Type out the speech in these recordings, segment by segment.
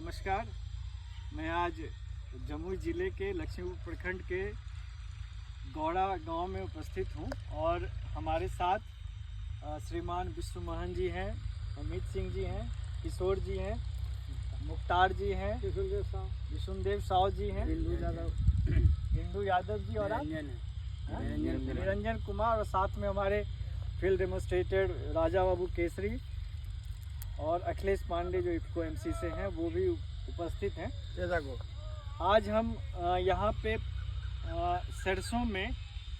नमस्कार। मैं आज जमुई ज़िले के लक्ष्मीपुर प्रखंड के गौड़ा गांव में उपस्थित हूं और हमारे साथ श्रीमान विश्व मोहन जी हैं, अमित सिंह जी हैं, किशोर जी हैं, मुख्तार जी हैं, विशुनदेव साव जी हैं, हिंदू यादव जी और आप निरंजन कुमार, और साथ में हमारे फील्ड डेमोस्ट्रेटर राजा बाबू केसरी और अखिलेश पांडे जो इफको एमसी से हैं वो भी उपस्थित हैं। आज हम यहाँ पे सरसों में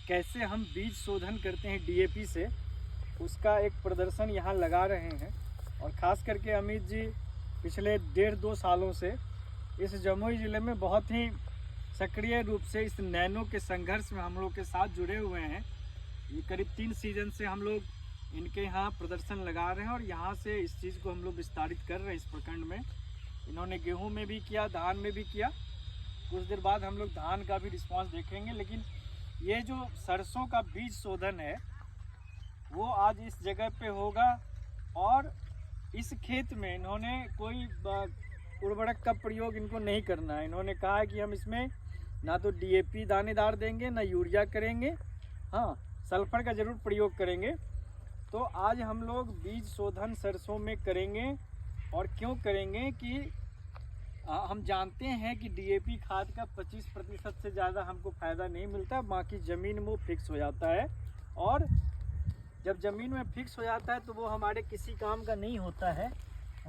कैसे हम बीज शोधन करते हैं डीएपी से, उसका एक प्रदर्शन यहाँ लगा रहे हैं। और ख़ास करके अमित जी पिछले 1.5-2 सालों से इस जमुई ज़िले में बहुत ही सक्रिय रूप से इस नैनो के संघर्ष में हम लोग के साथ जुड़े हुए हैं। ये करीब 3 सीजन से हम लोग इनके यहाँ प्रदर्शन लगा रहे हैं और यहाँ से इस चीज़ को हम लोग विस्तारित कर रहे हैं इस प्रखंड में। इन्होंने गेहूं में भी किया, धान में भी किया। कुछ देर बाद हम लोग धान का भी रिस्पांस देखेंगे, लेकिन ये जो सरसों का बीज शोधन है वो आज इस जगह पे होगा। और इस खेत में इन्होंने कोई उर्वरक का प्रयोग इनको नहीं करना है। इन्होंने कहा है कि हम इसमें ना तो डीएपी दानेदार देंगे ना यूरिया करेंगे, हाँ सल्फर का ज़रूर प्रयोग करेंगे। तो आज हम लोग बीज शोधन सरसों में करेंगे। और क्यों करेंगे कि हम जानते हैं कि डीएपी खाद का 25% से ज़्यादा हमको फ़ायदा नहीं मिलता, बाकी ज़मीन में वो फिक्स हो जाता है। और जब ज़मीन में फिक्स हो जाता है तो वो हमारे किसी काम का नहीं होता है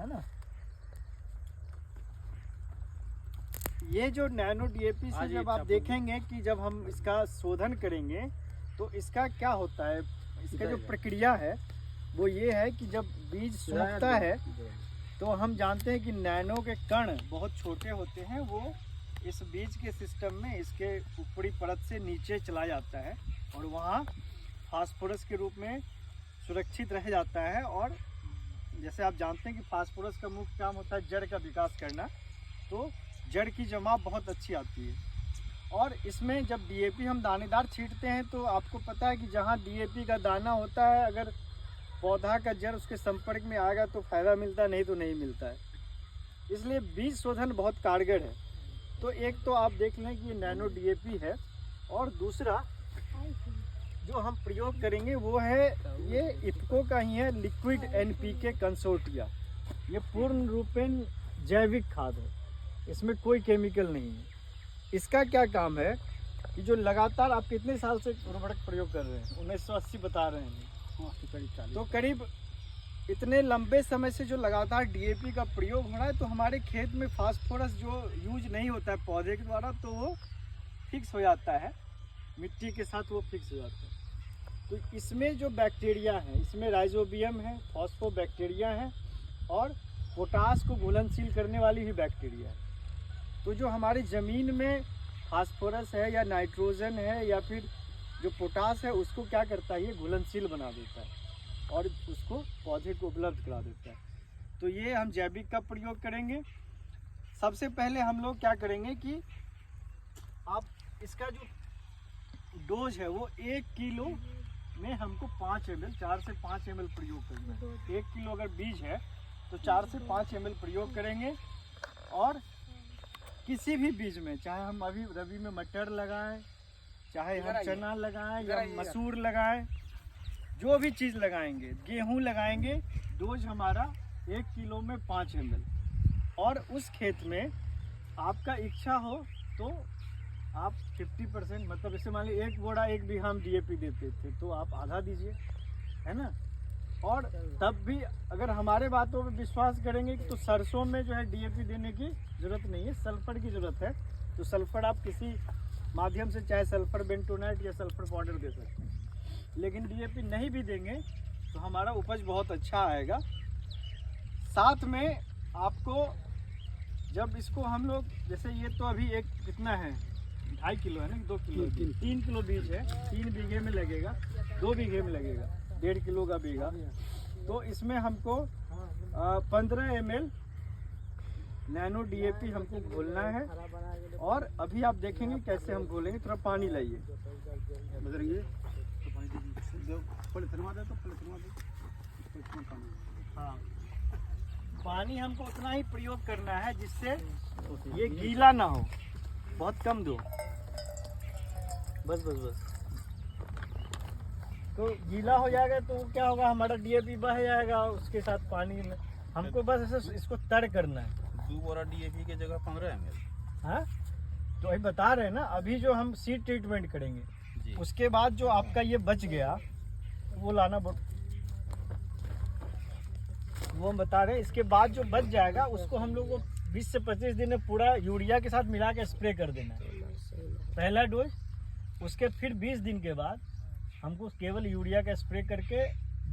ना। ये जो नैनो डीएपी से जब आप देखेंगे कि जब हम इसका शोधन करेंगे तो इसका क्या होता है, इसका जो प्रक्रिया है वो ये है कि जब बीज सूखता है तो हम जानते हैं कि नैनो के कण बहुत छोटे होते हैं, वो इस बीज के सिस्टम में इसके ऊपरी परत से नीचे चला जाता है और वहाँ फास्फोरस के रूप में सुरक्षित रह जाता है। और जैसे आप जानते हैं कि फास्फोरस का मुख्य काम होता है जड़ का विकास करना, तो जड़ की जमाव बहुत अच्छी आती है। और इसमें जब डीएपी हम दानेदार छींटते हैं तो आपको पता है कि जहाँ डीएपी का दाना होता है, अगर पौधा का जड़ उसके संपर्क में आएगा तो फ़ायदा मिलता है, नहीं तो नहीं मिलता है। इसलिए बीज शोधन बहुत कारगर है। तो एक तो आप देख लें कि ये नैनो डीएपी है, और दूसरा जो हम प्रयोग करेंगे वो है ये इफको का ही है, लिक्विड एनपीके कंसोर्टिया। ये पूर्ण रूपेण जैविक खाद है, इसमें कोई केमिकल नहीं है। इसका क्या काम है कि जो लगातार आप कितने साल से उर्वरक प्रयोग कर रहे हैं, 1980 बता रहे हैं, तो करीब इतने लंबे समय से जो लगातार डीएपी का प्रयोग हो रहा है, तो हमारे खेत में फास्फोरस जो यूज नहीं होता है पौधे के द्वारा, तो वो फिक्स हो जाता है, मिट्टी के साथ वो फिक्स हो जाता है। तो इसमें जो बैक्टीरिया है, इसमें राइजोबियम है, फॉस्फोबैक्टीरिया है और पोटास को घुलनशील करने वाली भी बैक्टीरिया है। तो जो हमारी ज़मीन में फास्फोरस है या नाइट्रोजन है या फिर जो पोटास है, उसको क्या करता है, ये घुलनशील बना देता है और उसको पौधे को उपलब्ध करा देता है। तो ये हम जैविक का प्रयोग करेंगे। सबसे पहले हम लोग क्या करेंगे कि आप इसका जो डोज है वो 1 किलो में हमको 5 ml, 4 से 5 ml प्रयोग करना है। 1 किलो अगर बीज है तो 4 से 5 ml प्रयोग करेंगे। और किसी भी बीज में, चाहे हम अभी रबी में मटर लगाएं, चाहे हम चना लगाएं या मसूर लगाएं, जो भी चीज़ लगाएंगे, गेहूं लगाएंगे, डोज हमारा 1 किलो में 5 ml। और उस खेत में आपका इच्छा हो तो आप 50%, मतलब जैसे मान लीजिए 1 बोरा 1 बीघा हम डीएपी देते थे तो आप आधा दीजिए, है ना। और तब भी अगर हमारे बातों पे विश्वास करेंगे तो सरसों में जो है डीएपी देने की ज़रूरत नहीं है, सल्फर की ज़रूरत है। तो सल्फर आप किसी माध्यम से, चाहे सल्फर बेंटोनेट या सल्फर पाउडर दे सकते हैं। लेकिन डीएपी नहीं भी देंगे तो हमारा उपज बहुत अच्छा आएगा। साथ में आपको जब इसको हम लोग, जैसे ये तो अभी एक कितना है, 2.5 किलो है ना, 2 किलो, 3 किलो बीज है, 3 बीघे में लगेगा, 2 बीघे में लगेगा, 1.5 किलो का बीघा। तो इसमें हमको 15 ml नैनो डीएपी हमको घोलना है। और अभी आप देखेंगे कैसे हम घोलेंगे। थोड़ा पानी लाइए, हाँ पानी हमको उतना ही प्रयोग करना है जिससे ये गीला ना हो, बहुत कम दो। बस बस बस। तो गीला हो जाएगा तो क्या होगा, हमारा डीएपी बह जाएगा उसके साथ पानी में। हमको बस ऐसे इसको तर करना है। 2 बोरा डीएपी के जगह 15 ml। हाँ, तो अभी बता रहे हैं ना, अभी जो हम सीड ट्रीटमेंट करेंगे जी। उसके बाद जो आपका ये बच गया वो लाना, वो हम बता रहे हैं। इसके बाद जो बच जाएगा उसको हम लोग को 20 से 25 दिन में पूरा यूरिया के साथ मिला के स्प्रे कर देना है, पहला डोज। उसके फिर 20 दिन के बाद हमको केवल यूरिया का स्प्रे करके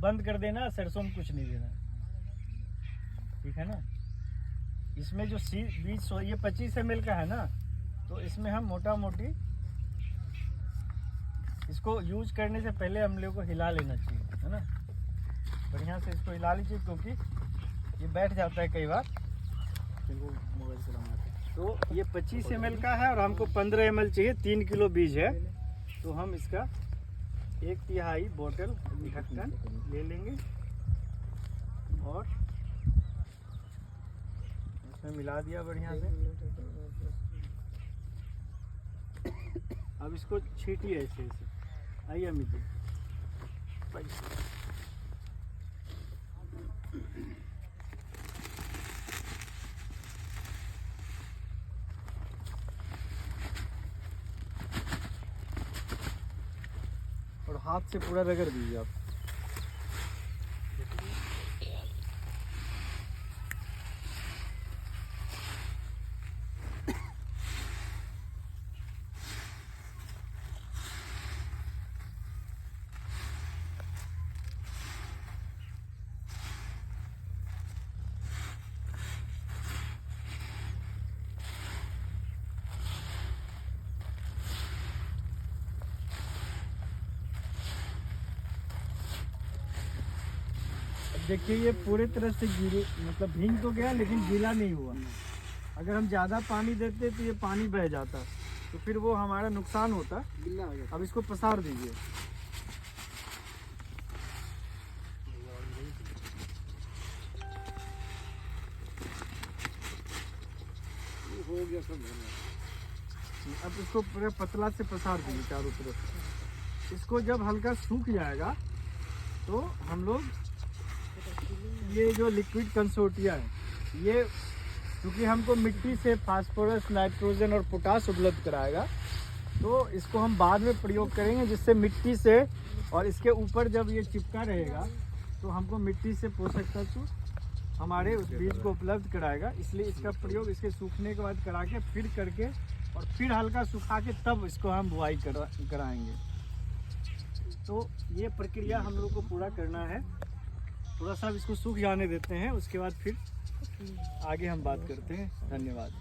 बंद कर देना, सरसों में कुछ नहीं देना, ठीक है ना। इसमें जो बीज ये 25 ml का है ना, तो इसमें हम मोटा मोटी इसको यूज करने से पहले हम लोग को हिला लेना चाहिए, है ना। बढ़िया से इसको हिला लीजिए, क्योंकि ये बैठ जाता है कई बार। तो ये 25 ml का है और हमको 15 ml चाहिए, 3 किलो बीज है। तो हम इसका 1/3 बोतल ढक्कन ले लेंगे और इसमें मिला दिया बढ़िया से। अब इसको छीटिए ऐसे ऐसे। आइए अमित जी, और हाथ से पूरा रगड़ दीजिए आप। देखिए ये पूरी तरह से गीले, मतलब भीग तो गया लेकिन गीला नहीं हुआ। अगर हम ज़्यादा पानी देते तो ये पानी बह जाता, तो फिर वो हमारा नुकसान होता। अब इसको पसार दीजिए। हो गया सब। अब इसको पूरे पतला से पसार दीजिए चारों तरफ। इसको जब हल्का सूख जाएगा तो हम लोग ये जो लिक्विड कंसोर्टिया है, ये क्योंकि हमको मिट्टी से फास्फोरस, नाइट्रोजन और पोटास उपलब्ध कराएगा, तो इसको हम बाद में प्रयोग करेंगे, जिससे मिट्टी से और इसके ऊपर जब ये चिपका रहेगा तो हमको मिट्टी से पोषक तत्व हमारे उस बीज को उपलब्ध कराएगा। इसलिए इसका प्रयोग इसके सूखने के बाद करा के फिर करके और फिर हल्का सुखा के तब इसको हम बुआई कराएंगे। तो ये प्रक्रिया हम लोग को पूरा करना है। थोड़ा सा इसको सूख जाने देते हैं, उसके बाद फिर आगे हम बात करते हैं। धन्यवाद।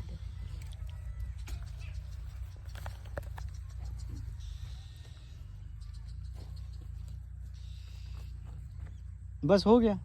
बस हो गया।